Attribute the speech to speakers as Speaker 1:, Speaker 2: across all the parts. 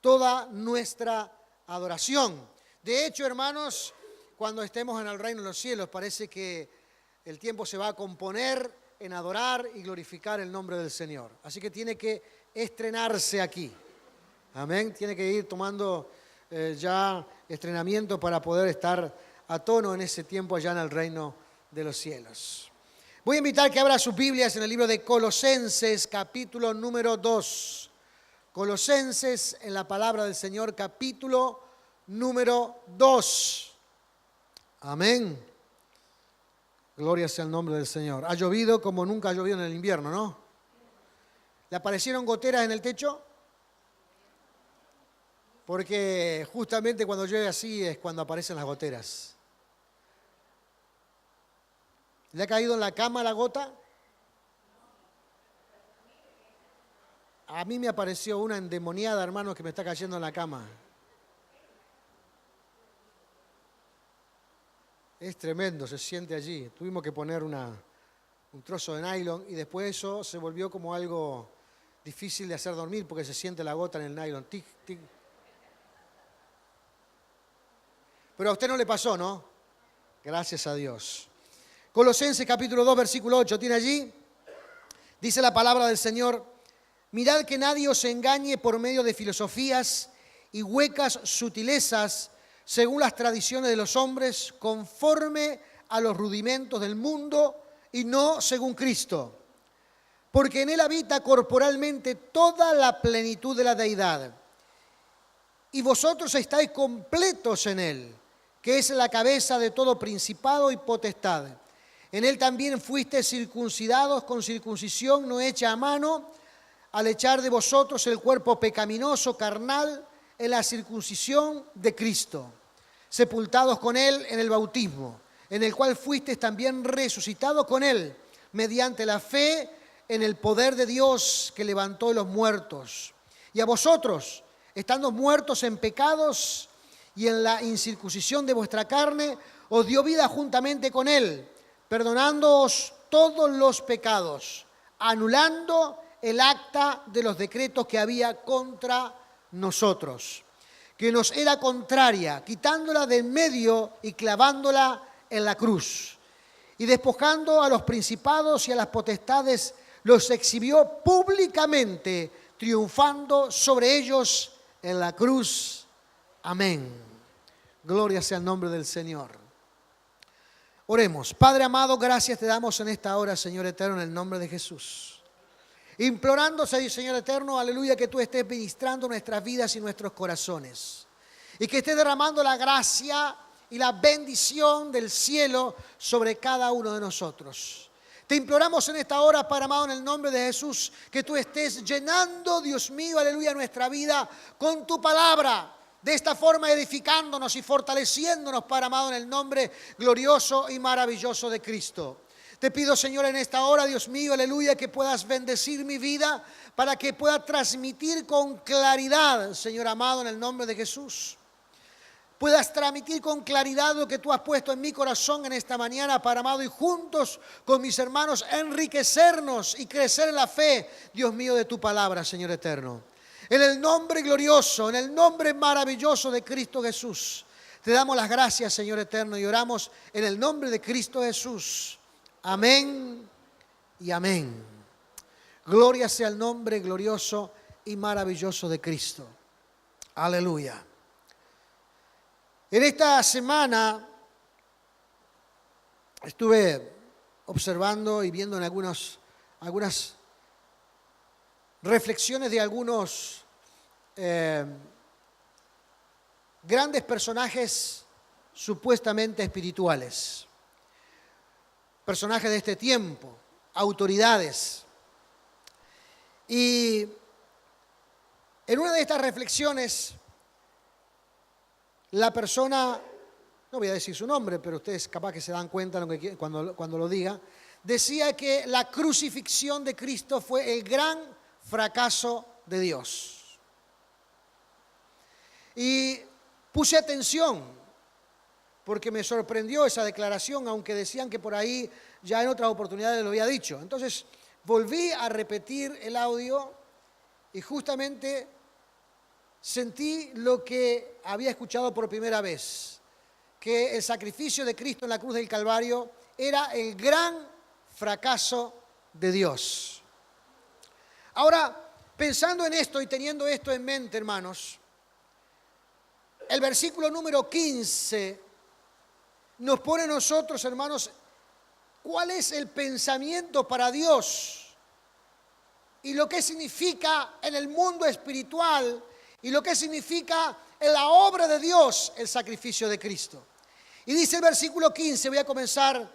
Speaker 1: toda nuestra adoración. De hecho, hermanos, cuando estemos en el reino de los cielos, parece que el tiempo se va a componer en adorar y glorificar el nombre del Señor. Así que tiene que estrenarse aquí. Amén. Tiene que ir tomando ya estrenamiento para poder estar a tono en ese tiempo allá en el reino de los cielos. Voy a invitar que abra sus Biblias en el libro de Colosenses, capítulo número 2. Colosenses, en la palabra del Señor, capítulo número 2. Amén. Gloria sea el nombre del Señor. Ha llovido como nunca ha llovido en el invierno, ¿no? ¿Le aparecieron goteras en el techo? Porque justamente cuando llueve así es cuando aparecen las goteras. ¿Le ha caído en la cama la gota? A mí me apareció una endemoniada, hermano, que me está cayendo en la cama. Es tremendo, se siente allí. Tuvimos que poner un trozo de nylon y después eso se volvió como algo difícil de hacer dormir porque se siente la gota en el nylon. Tic, tic. Pero a usted no le pasó, ¿no? Gracias a Dios. Colosenses capítulo 2, versículo 8, ¿tiene allí? Dice la palabra del Señor: mirad que nadie os engañe por medio de filosofías y huecas sutilezas, según las tradiciones de los hombres, conforme a los rudimentos del mundo y no según Cristo. Porque en Él habita corporalmente toda la plenitud de la deidad. Y vosotros estáis completos en Él, que es la cabeza de todo principado y potestad. En Él también fuisteis circuncidados con circuncisión no hecha a mano, al echar de vosotros el cuerpo pecaminoso carnal en la circuncisión de Cristo, sepultados con Él en el bautismo, en el cual fuisteis también resucitados con Él, mediante la fe en el poder de Dios que levantó de los muertos. Y a vosotros, estando muertos en pecados y en la incircuncisión de vuestra carne, os dio vida juntamente con Él, perdonándoos todos los pecados, anulando el acta de los decretos que había contra nosotros, que nos era contraria, quitándola de en medio y clavándola en la cruz. Y despojando a los principados y a las potestades, los exhibió públicamente, triunfando sobre ellos en la cruz. Amén. Gloria sea el nombre del Señor. Oremos. Padre amado, gracias te damos en esta hora, Señor eterno, en el nombre de Jesús. Implorándose, Señor eterno, aleluya, que tú estés ministrando nuestras vidas y nuestros corazones. Y que estés derramando la gracia y la bendición del cielo sobre cada uno de nosotros. Te imploramos en esta hora, Padre amado, en el nombre de Jesús, que tú estés llenando, Dios mío, aleluya, nuestra vida con tu palabra. De esta forma edificándonos y fortaleciéndonos, Padre amado, en el nombre glorioso y maravilloso de Cristo. Te pido, Señor, en esta hora, Dios mío, aleluya, que puedas bendecir mi vida para que pueda transmitir con claridad, Señor amado, en el nombre de Jesús. Puedas transmitir con claridad lo que tú has puesto en mi corazón en esta mañana, Padre amado, y juntos con mis hermanos enriquecernos y crecer en la fe, Dios mío, de tu palabra, Señor eterno. En el nombre glorioso, en el nombre maravilloso de Cristo Jesús, te damos las gracias, Señor eterno, y oramos en el nombre de Cristo Jesús. Amén y amén. Gloria sea el nombre glorioso y maravilloso de Cristo. Aleluya. En esta semana estuve observando y viendo en algunas reflexiones de algunos grandes personajes supuestamente espirituales, personajes de este tiempo, autoridades. Y en una de estas reflexiones, la persona, no voy a decir su nombre, pero ustedes capaz que se dan cuenta cuando lo diga, decía que la crucifixión de Cristo fue el gran fracaso de Dios. Y puse atención porque me sorprendió esa declaración, aunque decían que por ahí ya en otras oportunidades lo había dicho. Entonces volví a repetir el audio y justamente sentí lo que había escuchado por primera vez, que el sacrificio de Cristo en la cruz del Calvario era el gran fracaso de Dios. Ahora, pensando en esto y teniendo esto en mente, hermanos, el versículo número 15 nos pone a nosotros, hermanos, cuál es el pensamiento para Dios y lo que significa en el mundo espiritual y lo que significa en la obra de Dios el sacrificio de Cristo. Y dice el versículo 15, voy a comenzar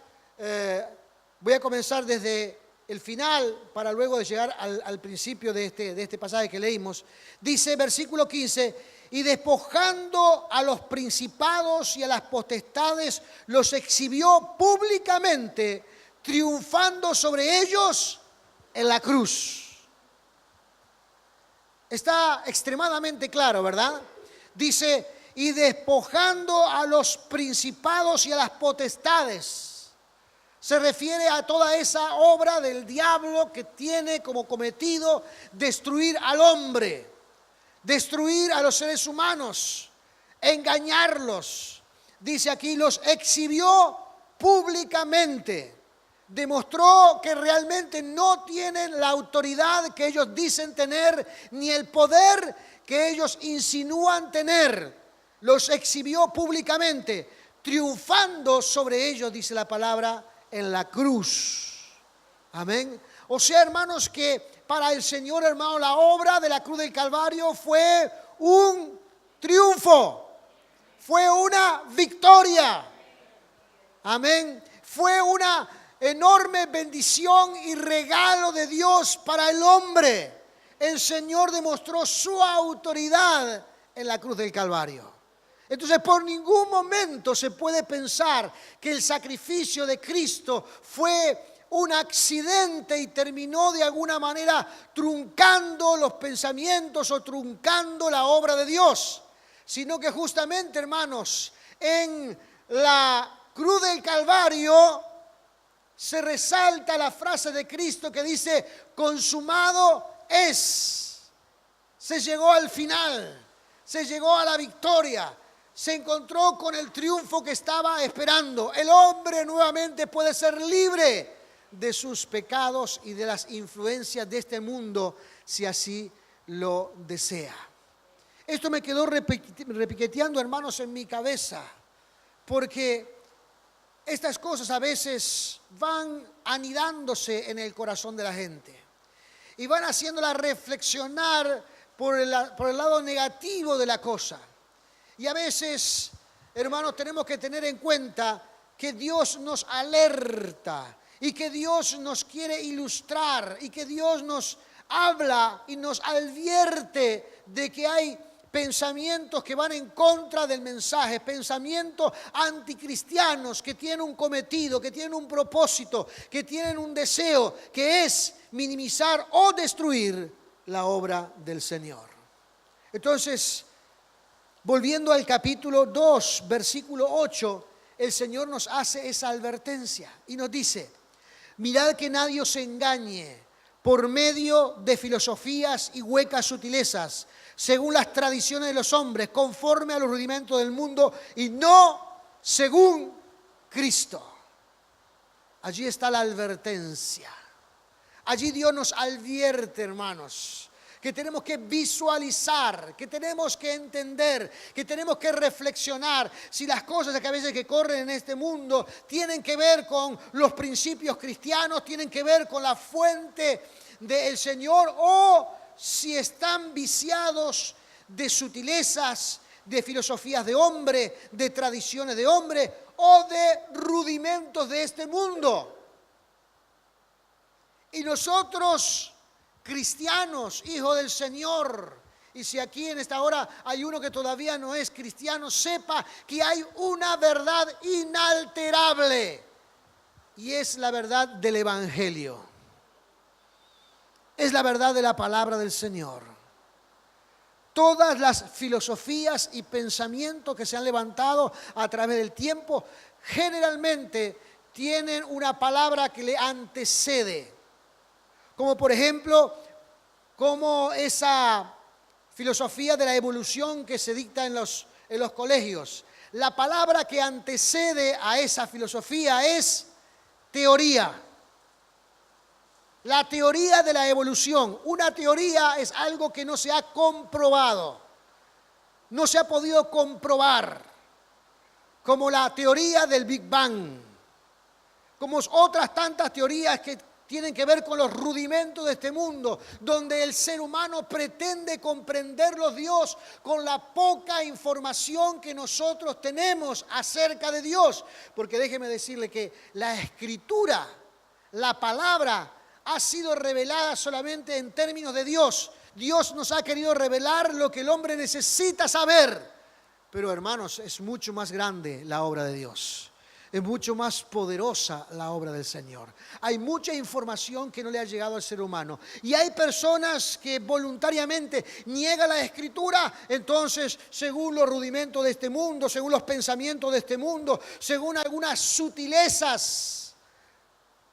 Speaker 1: desde el final para luego de llegar al principio de este pasaje que leímos. Dice versículo 15, y despojando a los principados y a las potestades, los exhibió públicamente, triunfando sobre ellos en la cruz. Está extremadamente claro, ¿verdad? Dice, y despojando a los principados y a las potestades. Se refiere a toda esa obra del diablo que tiene como cometido destruir al hombre, destruir a los seres humanos, engañarlos. Dice aquí, los exhibió públicamente. Demostró que realmente no tienen la autoridad que ellos dicen tener, ni el poder que ellos insinúan tener. Los exhibió públicamente, triunfando sobre ellos, dice la palabra, en la cruz. Amén. O sea, hermanos, que para el Señor, hermano, la obra de la cruz del Calvario fue un triunfo, fue una victoria. Amén. Fue una enorme bendición y regalo de Dios para el hombre. El Señor demostró su autoridad en la cruz del Calvario. Entonces, por ningún momento se puede pensar que el sacrificio de Cristo fue un accidente y terminó de alguna manera truncando los pensamientos o truncando la obra de Dios, sino que justamente, hermanos, en la cruz del Calvario se resalta la frase de Cristo que dice, consumado es. Se llegó al final, se llegó a la victoria. Se encontró con el triunfo que estaba esperando. El hombre nuevamente puede ser libre de sus pecados y de las influencias de este mundo, si así lo desea. Esto me quedó repiqueteando, hermanos, en mi cabeza, porque estas cosas a veces van anidándose en el corazón de la gente y van haciéndola reflexionar por el lado negativo de la cosa. Y a veces, hermanos, tenemos que tener en cuenta que Dios nos alerta y que Dios nos quiere ilustrar y que Dios nos habla y nos advierte de que hay pensamientos que van en contra del mensaje, pensamientos anticristianos que tienen un cometido, que tienen un propósito, que tienen un deseo, que es minimizar o destruir la obra del Señor. Entonces, volviendo al capítulo 2, versículo 8, el Señor nos hace esa advertencia y nos dice, mirad que nadie os engañe por medio de filosofías y huecas sutilezas, según las tradiciones de los hombres, conforme a los rudimentos del mundo y no según Cristo. Allí está la advertencia. Allí Dios nos advierte, hermanos, que tenemos que visualizar, que tenemos que entender, que tenemos que reflexionar si las cosas que a veces que corren en este mundo tienen que ver con los principios cristianos, tienen que ver con la fuente del Señor o si están viciados de sutilezas, de filosofías de hombre, de tradiciones de hombre o de rudimentos de este mundo. Y nosotros, cristianos, hijos del Señor, y si aquí en esta hora hay uno que todavía no es cristiano, sepa que hay una verdad inalterable y es la verdad del Evangelio. Es la verdad de la palabra del Señor. Todas las filosofías y pensamientos que se han levantado a través del tiempo generalmente tienen una palabra que le antecede. Como por ejemplo, como esa filosofía de la evolución que se dicta en los colegios. La palabra que antecede a esa filosofía es teoría. La teoría de la evolución. Una teoría es algo que no se ha comprobado, no se ha podido comprobar, como la teoría del Big Bang, como otras tantas teorías que tienen que ver con los rudimentos de este mundo, donde el ser humano pretende comprenderlo Dios con la poca información que nosotros tenemos acerca de Dios. Porque déjeme decirle que la Escritura, la palabra, ha sido revelada solamente en términos de Dios. Dios nos ha querido revelar lo que el hombre necesita saber. Pero hermanos, es mucho más grande la obra de Dios. Es mucho más poderosa la obra del Señor. Hay mucha información que no le ha llegado al ser humano. Y hay personas que voluntariamente niegan la Escritura. Entonces, según los rudimentos de este mundo, según los pensamientos de este mundo, según algunas sutilezas,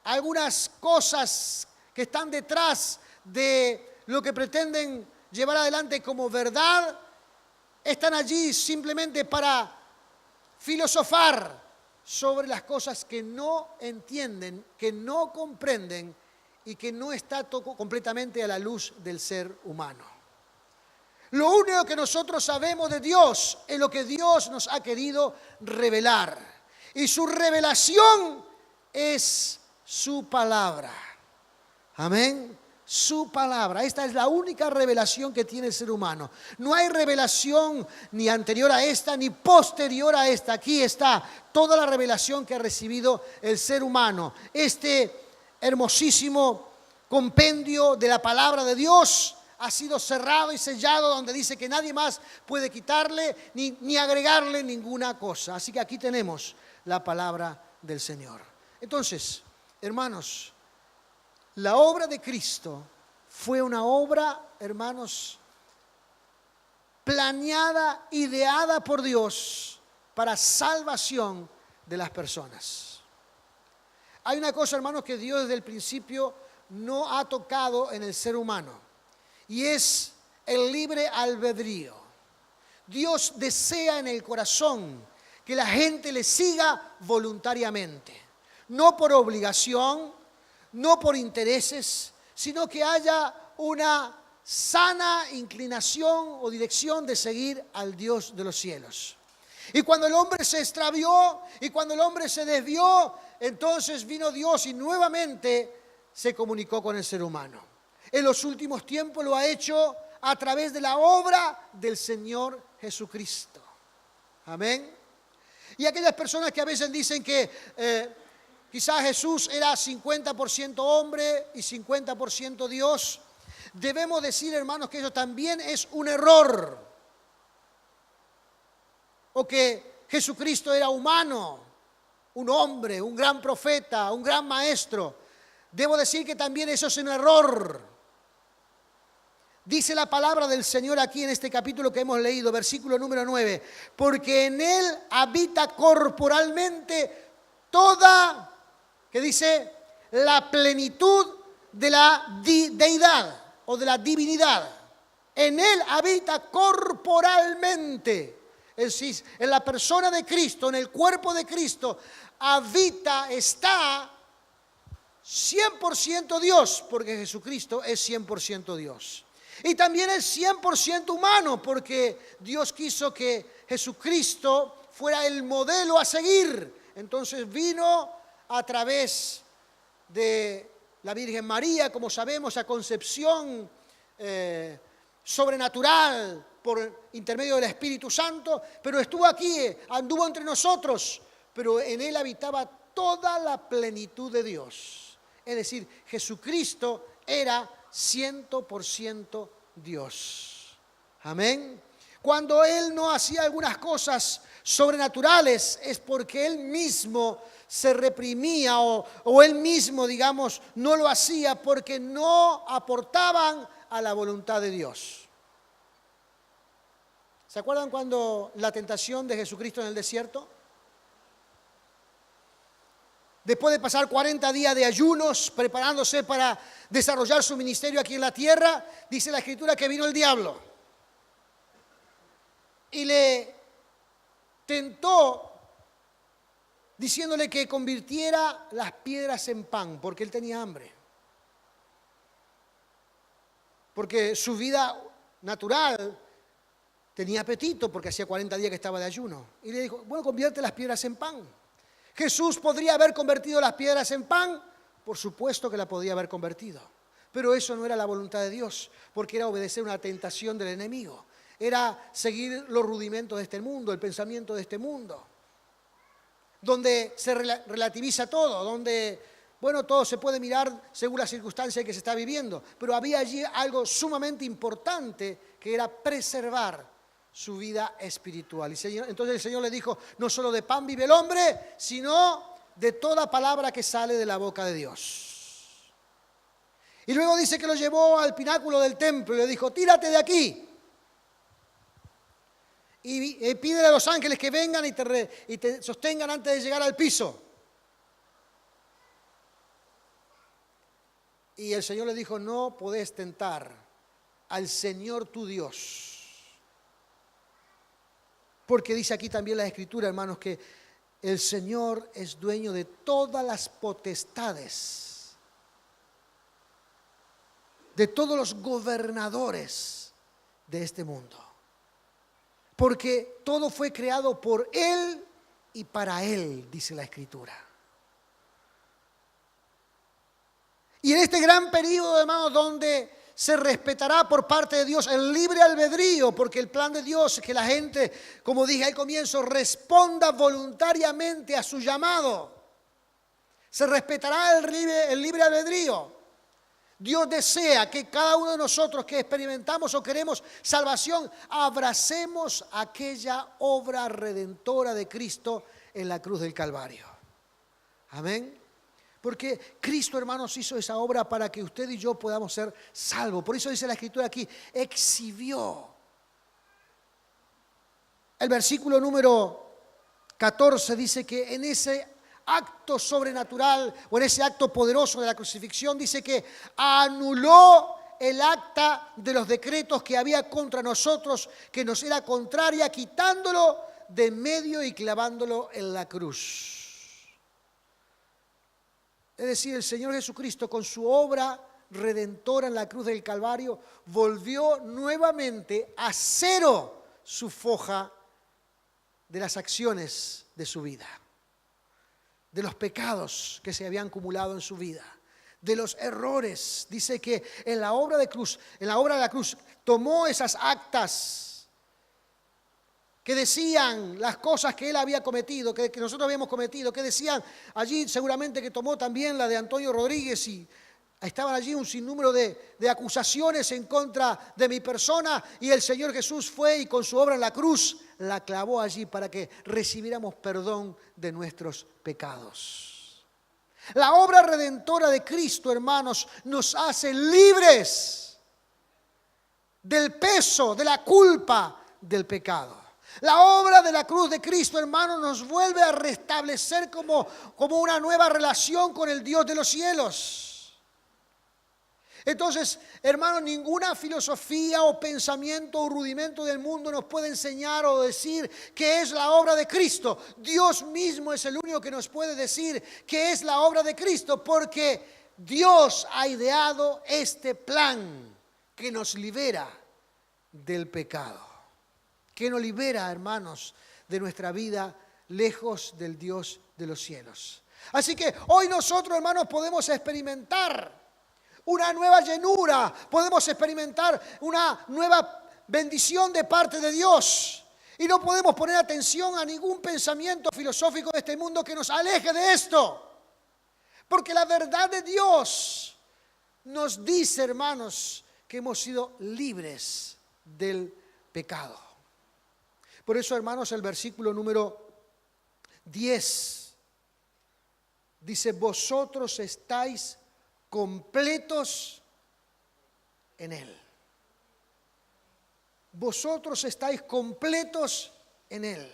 Speaker 1: algunas cosas que están detrás de lo que pretenden llevar adelante como verdad, están allí simplemente para filosofar sobre las cosas que no entienden, que no comprenden y que no está completamente a la luz del ser humano. Lo único que nosotros sabemos de Dios es lo que Dios nos ha querido revelar. Y su revelación es su palabra. Amén. Su palabra. Esta es la única revelación que tiene el ser humano. No hay revelación ni anterior a esta ni posterior a esta. Aquí está toda la revelación que ha recibido el ser humano. Este hermosísimo compendio de la palabra de Dios ha sido cerrado y sellado, donde dice que nadie más puede quitarle ni agregarle ninguna cosa. Así que aquí tenemos la palabra del Señor. Entonces, hermanos, la obra de Cristo fue una obra, hermanos, planeada, ideada por Dios para salvación de las personas. Hay una cosa, hermanos, que Dios desde el principio no ha tocado en el ser humano, y es el libre albedrío. Dios desea en el corazón que la gente le siga voluntariamente, no por obligación, no por intereses, sino que haya una sana inclinación o dirección de seguir al Dios de los cielos. Y cuando el hombre se extravió y cuando el hombre se desvió, entonces vino Dios y nuevamente se comunicó con el ser humano. En los últimos tiempos lo ha hecho a través de la obra del Señor Jesucristo. Amén. Y aquellas personas que a veces dicen que quizás Jesús era 50% hombre y 50% Dios, debemos decir, hermanos, que eso también es un error. O que Jesucristo era humano, un hombre, un gran profeta, un gran maestro. Debo decir que también eso es un error. Dice la palabra del Señor aquí en este capítulo que hemos leído, versículo número 9, porque en Él habita corporalmente toda, que dice, la plenitud de la deidad o de la divinidad. En Él habita corporalmente. Es decir, en la persona de Cristo, en el cuerpo de Cristo, habita, está 100% Dios, porque Jesucristo es 100% Dios. Y también es 100% humano, porque Dios quiso que Jesucristo fuera el modelo a seguir. Entonces vino a través de la Virgen María, como sabemos, a concepción sobrenatural por intermedio del Espíritu Santo, pero estuvo aquí, anduvo entre nosotros, pero en Él habitaba toda la plenitud de Dios. Es decir, Jesucristo era 100% Dios. Amén. Cuando Él no hacía algunas cosas sobrenaturales es porque Él mismo se reprimía o Él mismo, digamos, no lo hacía porque no aportaban a la voluntad de Dios. ¿Se acuerdan cuando la tentación de Jesucristo en el desierto? Después de pasar 40 días de ayunos, preparándose para desarrollar su ministerio aquí en la tierra, dice la Escritura que vino el diablo. y le tentó diciéndole que convirtiera las piedras en pan, porque él tenía hambre. Porque su vida natural tenía apetito, porque hacía 40 días que estaba de ayuno. Y le dijo, bueno, convierte las piedras en pan. ¿Jesús podría haber convertido las piedras en pan? Por supuesto que la podía haber convertido. Pero eso no era la voluntad de Dios, porque era obedecer una tentación del enemigo. Era seguir los rudimentos de este mundo, el pensamiento de este mundo, donde se relativiza todo, donde, bueno, todo se puede mirar según la circunstancia que se está viviendo. Pero había allí algo sumamente importante, que era preservar su vida espiritual. Entonces el Señor le dijo, no solo de pan vive el hombre, sino de toda palabra que sale de la boca de Dios. Y luego dice que lo llevó al pináculo del templo y le dijo, tírate de aquí. Y pídele a los ángeles que vengan y te sostengan antes de llegar al piso. Y el Señor le dijo, no podés tentar al Señor tu Dios. Porque dice aquí también la Escritura, hermanos, que el Señor es dueño de todas las potestades, de todos los gobernadores de este mundo. Porque todo fue creado por Él y para Él, dice la Escritura. Y en este gran periodo, hermanos, donde se respetará por parte de Dios el libre albedrío, porque el plan de Dios es que la gente, como dije al comienzo, responda voluntariamente a su llamado. Se respetará el libre albedrío. Dios desea que cada uno de nosotros que experimentamos o queremos salvación, abracemos aquella obra redentora de Cristo en la cruz del Calvario. Amén. Porque Cristo, hermanos, hizo esa obra para que usted y yo podamos ser salvos. Por eso dice la Escritura aquí, exhibió. El versículo número 14 dice que en ese acto sobrenatural o en ese acto poderoso de la crucifixión, dice que anuló el acta de los decretos que había contra nosotros, que nos era contraria, quitándolo de medio y clavándolo en la cruz. Es decir, el Señor Jesucristo, con su obra redentora en la cruz del Calvario, volvió nuevamente a cero su foja de las acciones de su vida, de los pecados que se habían acumulado en su vida, de los errores. Dice que en la obra de la cruz tomó esas actas que decían las cosas que él había cometido, que nosotros habíamos cometido, que decían allí, seguramente que tomó también la de Antonio Rodríguez, y estaban allí un sinnúmero de acusaciones en contra de mi persona, y el Señor Jesús fue y con su obra en la cruz la clavó allí para que recibiéramos perdón de nuestros pecados. La obra redentora de Cristo, hermanos, nos hace libres del peso, de la culpa del pecado. La obra de la cruz de Cristo, hermanos, nos vuelve a restablecer como una nueva relación con el Dios de los cielos. Entonces, hermanos, ninguna filosofía o pensamiento o rudimento del mundo nos puede enseñar o decir qué es la obra de Cristo. Dios mismo es el único que nos puede decir qué es la obra de Cristo, porque Dios ha ideado este plan que nos libera del pecado, que nos libera, hermanos, de nuestra vida lejos del Dios de los cielos. Así que hoy nosotros, hermanos, podemos experimentar una nueva llenura, podemos experimentar una nueva bendición de parte de Dios. Y no podemos poner atención a ningún pensamiento filosófico de este mundo que nos aleje de esto. Porque la verdad de Dios nos dice, hermanos, que hemos sido libres del pecado. Por eso, hermanos, el versículo número 10 dice, vosotros estáis completos en Él. Vosotros estáis completos en Él.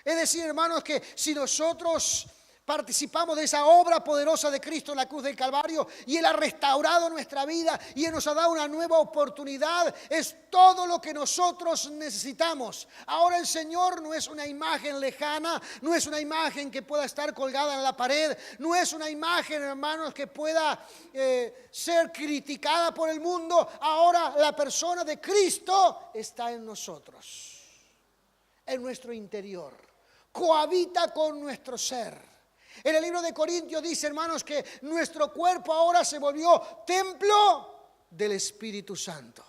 Speaker 1: Es decir, hermanos, que si nosotros Participamos de esa obra poderosa de Cristo en la cruz del Calvario y Él ha restaurado nuestra vida y Él nos ha dado una nueva oportunidad. Es todo lo que nosotros necesitamos. Ahora el Señor no es una imagen lejana, no es una imagen que pueda estar colgada en la pared, no es una imagen, hermanos, que pueda ser criticada por el mundo. Ahora la persona de Cristo está en nosotros, en nuestro interior, cohabita con nuestro ser. En el libro de Corintios dice, hermanos, que nuestro cuerpo ahora se volvió templo del Espíritu Santo.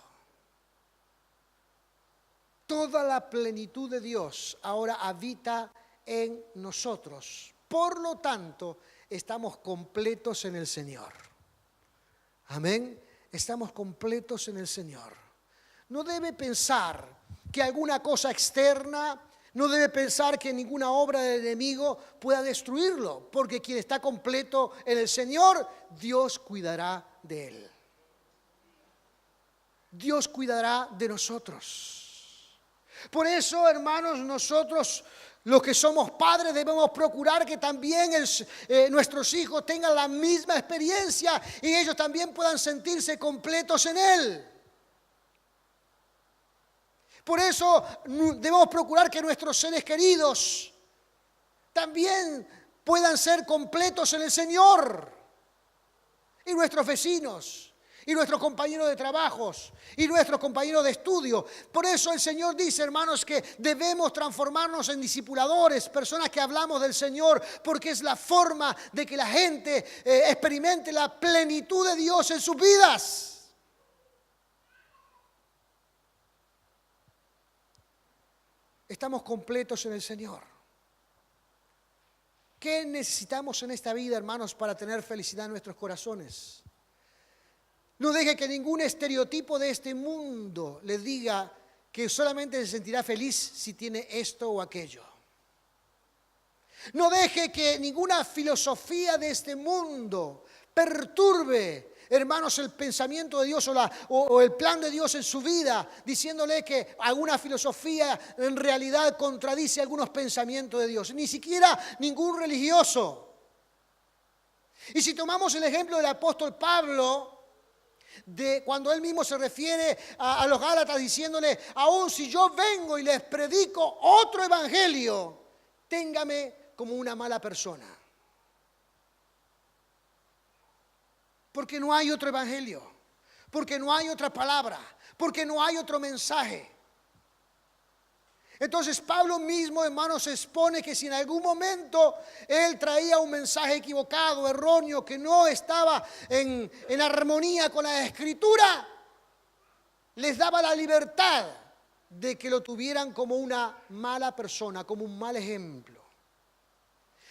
Speaker 1: Toda la plenitud de Dios ahora habita en nosotros. Por lo tanto, estamos completos en el Señor. Amén. Estamos completos en el Señor. No debe pensar que alguna cosa externa, no debe pensar que ninguna obra del enemigo pueda destruirlo, porque quien está completo en el Señor, Dios cuidará de él. Dios cuidará de nosotros. Por eso, hermanos, nosotros, los que somos padres, debemos procurar que también nuestros hijos tengan la misma experiencia y ellos también puedan sentirse completos en Él. Por eso debemos procurar que nuestros seres queridos también puedan ser completos en el Señor. Y nuestros vecinos, y nuestros compañeros de trabajos, y nuestros compañeros de estudio. Por eso el Señor dice, hermanos, que debemos transformarnos en discipuladores, personas que hablamos del Señor, porque es la forma de que la gente experimente la plenitud de Dios en sus vidas. Estamos completos en el Señor. ¿Qué necesitamos en esta vida, hermanos, para tener felicidad en nuestros corazones? No deje que ningún estereotipo de este mundo le diga que solamente se sentirá feliz si tiene esto o aquello. No deje que ninguna filosofía de este mundo perturbe, hermanos, el pensamiento de Dios o el plan de Dios en su vida, diciéndole que alguna filosofía en realidad contradice algunos pensamientos de Dios. Ni siquiera ningún religioso. Y si tomamos el ejemplo del apóstol Pablo, de cuando él mismo se refiere a los Gálatas diciéndole, aun si yo vengo y les predico otro evangelio, téngame como una mala persona. Porque no hay otro evangelio, porque no hay otra palabra, porque no hay otro mensaje. Entonces Pablo mismo, hermanos, expone que si en algún momento él traía un mensaje equivocado, erróneo, que no estaba en armonía con la Escritura, les daba la libertad de que lo tuvieran como una mala persona, como un mal ejemplo.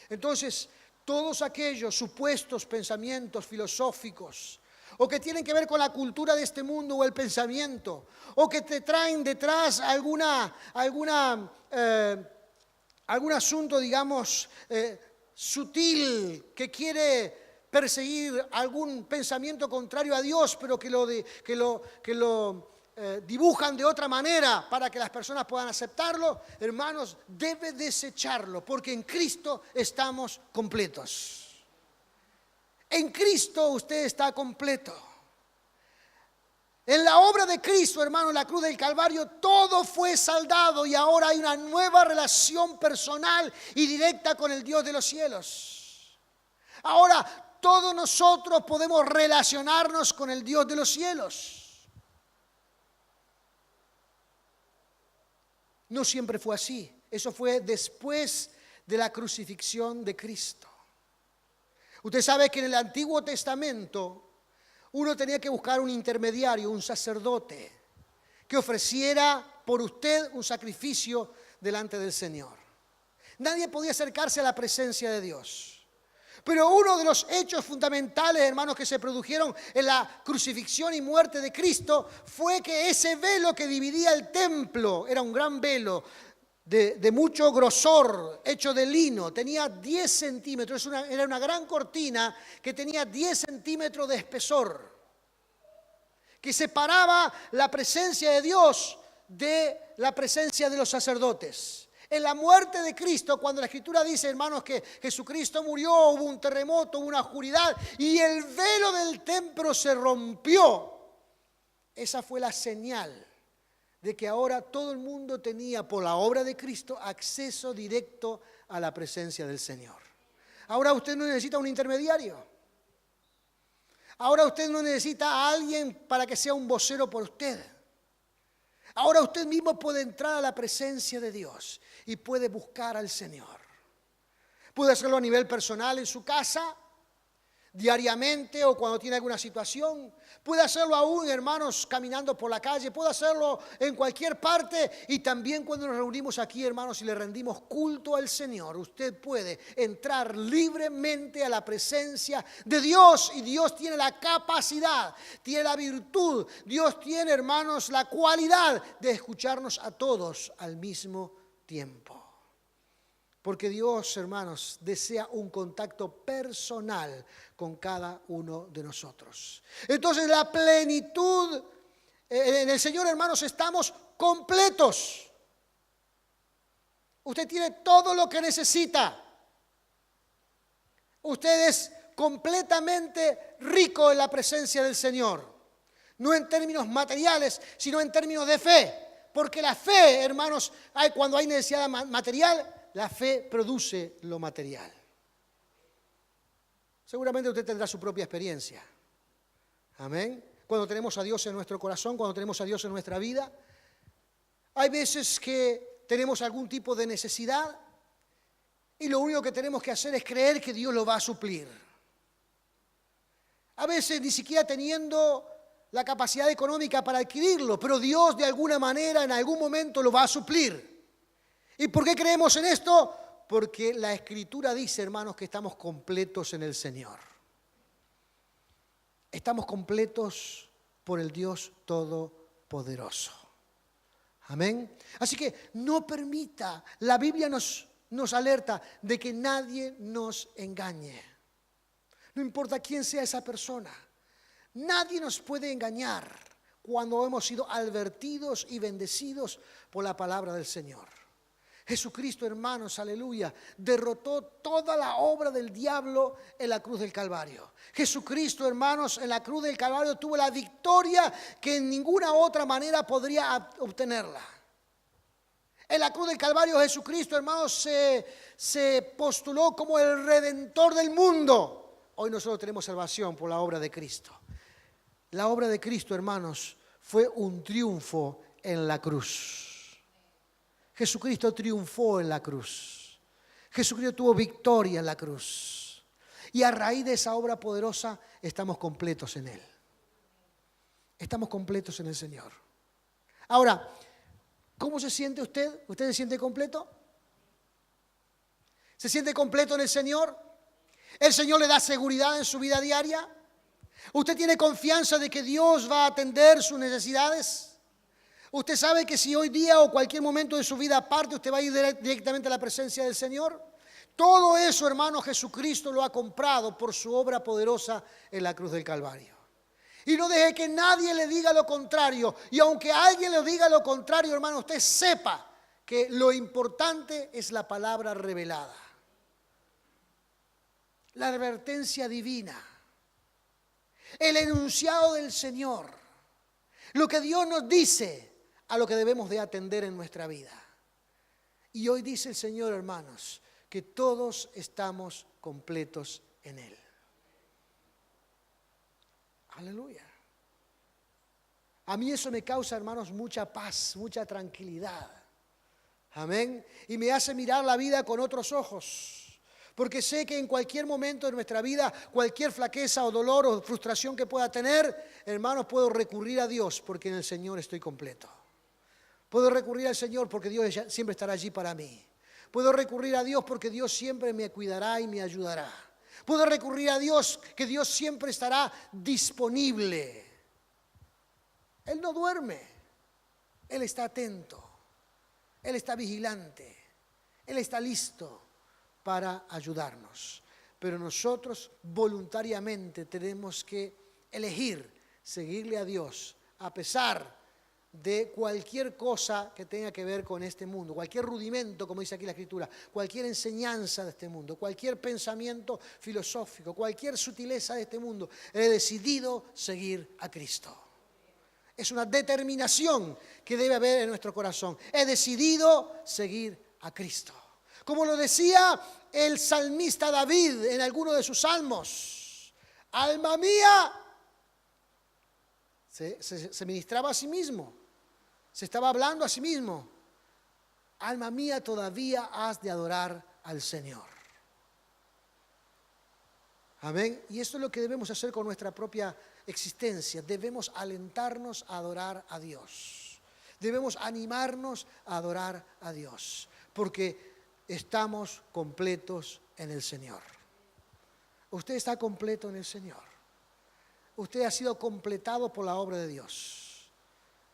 Speaker 1: Entonces, todos aquellos supuestos pensamientos filosóficos o que tienen que ver con la cultura de este mundo o el pensamiento, o que te traen detrás algún asunto, digamos, sutil, que quiere perseguir algún pensamiento contrario a Dios, pero que lo dibujan de otra manera para que las personas puedan aceptarlo, hermanos, debe desecharlo, porque en Cristo estamos completos. En Cristo usted está completo. En la obra de Cristo, hermano, en la cruz del Calvario, todo fue saldado y ahora hay una nueva relación personal y directa con el Dios de los cielos. Ahora todos nosotros podemos relacionarnos con el Dios de los cielos. No siempre fue así. Eso fue después de la crucifixión de Cristo. Usted sabe que en el Antiguo Testamento uno tenía que buscar un intermediario, un sacerdote, que ofreciera por usted un sacrificio delante del Señor. Nadie podía acercarse a la presencia de Dios. Pero uno de los hechos fundamentales, hermanos, que se produjeron en la crucifixión y muerte de Cristo fue que ese velo que dividía el templo, era un gran velo de mucho grosor, hecho de lino, tenía 10 centímetros, era una gran cortina que tenía 10 centímetros de espesor, que separaba la presencia de Dios de la presencia de los sacerdotes. En la muerte de Cristo, cuando la Escritura dice, hermanos, que Jesucristo murió, hubo un terremoto, hubo una oscuridad y el velo del templo se rompió. Esa fue la señal de que ahora todo el mundo tenía, por la obra de Cristo, acceso directo a la presencia del Señor. Ahora usted no necesita un intermediario. Ahora usted no necesita a alguien para que sea un vocero por usted. Ahora usted mismo puede entrar a la presencia de Dios y puede buscar al Señor. Puede hacerlo a nivel personal en su casa, diariamente o cuando tiene alguna situación. Puede hacerlo aún, hermanos, caminando por la calle. Puede hacerlo en cualquier parte. Y también cuando nos reunimos aquí, hermanos, y le rendimos culto al Señor, usted puede entrar libremente a la presencia de Dios. Y Dios tiene la capacidad, tiene la virtud. Dios tiene, hermanos, la cualidad de escucharnos a todos al mismo tiempo. Porque Dios, hermanos, desea un contacto personal con cada uno de nosotros. Entonces, la plenitud en el Señor, hermanos, estamos completos. Usted tiene todo lo que necesita. Usted es completamente rico en la presencia del Señor. No en términos materiales, sino en términos de fe. Porque la fe, hermanos, cuando hay necesidad material, la fe produce lo material. Seguramente usted tendrá su propia experiencia. Amén. Cuando tenemos a Dios en nuestro corazón, cuando tenemos a Dios en nuestra vida, hay veces que tenemos algún tipo de necesidad y lo único que tenemos que hacer es creer que Dios lo va a suplir. A veces ni siquiera teniendo la capacidad económica para adquirirlo, pero Dios de alguna manera en algún momento lo va a suplir. ¿Y por qué creemos en esto? Porque la Escritura dice, hermanos, que estamos completos en el Señor. Estamos completos por el Dios Todopoderoso. Amén. Así que no permita, la Biblia nos alerta de que nadie nos engañe. No importa quién sea esa persona. Nadie nos puede engañar cuando hemos sido advertidos y bendecidos por la palabra del Señor. Jesucristo, hermanos, aleluya, derrotó toda la obra del diablo en la cruz del Calvario. Jesucristo, hermanos, en la cruz del Calvario tuvo la victoria que en ninguna otra manera podría obtenerla. En la cruz del Calvario Jesucristo, hermanos, se postuló como el Redentor del mundo. Hoy nosotros tenemos salvación por la obra de Cristo. La obra de Cristo, hermanos, fue un triunfo en la cruz. Jesucristo triunfó en la cruz. Jesucristo tuvo victoria en la cruz. Y a raíz de esa obra poderosa estamos completos en Él. Estamos completos en el Señor. Ahora, ¿cómo se siente usted? ¿Usted se siente completo? ¿Se siente completo en el Señor? ¿El Señor le da seguridad en su vida diaria? ¿Usted tiene confianza de que Dios va a atender sus necesidades? ¿Usted sabe que si hoy día o cualquier momento de su vida aparte usted va a ir directamente a la presencia del Señor? Todo eso, hermano, Jesucristo lo ha comprado por su obra poderosa en la cruz del Calvario. Y no deje que nadie le diga lo contrario. Y aunque alguien le diga lo contrario, hermano, usted sepa que lo importante es la palabra revelada. La advertencia divina. El enunciado del Señor. Lo que Dios nos dice a lo que debemos de atender en nuestra vida. Y hoy dice el Señor, hermanos, que todos estamos completos en Él. Aleluya. A mí eso me causa, hermanos, mucha paz, mucha tranquilidad. Amén. Y me hace mirar la vida con otros ojos. Porque sé que en cualquier momento de nuestra vida, cualquier flaqueza o dolor o frustración que pueda tener, hermanos, puedo recurrir a Dios porque en el Señor estoy completo. Puedo recurrir al Señor porque Dios siempre estará allí para mí. Puedo recurrir a Dios porque Dios siempre me cuidará y me ayudará. Puedo recurrir a Dios que Dios siempre estará disponible. Él no duerme. Él está atento. Él está vigilante. Él está listo para ayudarnos. Pero nosotros voluntariamente tenemos que elegir seguirle a Dios a pesar de cualquier cosa que tenga que ver con este mundo, cualquier rudimento, como dice aquí la Escritura, cualquier enseñanza de este mundo, cualquier pensamiento filosófico, cualquier sutileza de este mundo. He decidido seguir a Cristo. Es una determinación que debe haber en nuestro corazón. He decidido seguir a Cristo. Como lo decía el salmista David en alguno de sus salmos, alma mía, se ministraba a sí mismo, se estaba hablando a sí mismo. Alma mía, todavía has de adorar al Señor. Amén. Y esto es lo que debemos hacer con nuestra propia existencia. Debemos alentarnos a adorar a Dios. Debemos animarnos a adorar a Dios. Porque estamos completos en el Señor. Usted está completo en el Señor. Usted ha sido completado por la obra de Dios.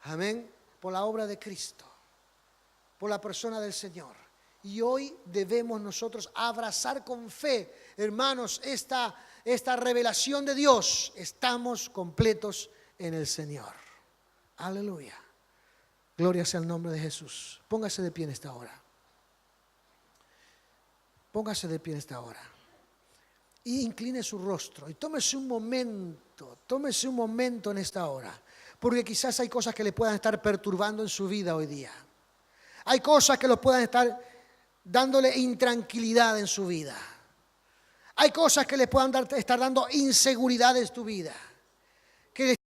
Speaker 1: Amén. Por la obra de Cristo. Por la persona del Señor. Y hoy debemos nosotros abrazar con fe, hermanos, esta revelación de Dios. Estamos completos en el Señor. Aleluya. Gloria sea el nombre de Jesús. Póngase de pie en esta hora. Póngase de pie en esta hora. Y incline su rostro. Y tómese un momento en esta hora. Porque quizás hay cosas que le puedan estar perturbando en su vida hoy día. Hay cosas que lo puedan estar dándole intranquilidad en su vida. Hay cosas que le puedan estar dando inseguridad en tu vida. Que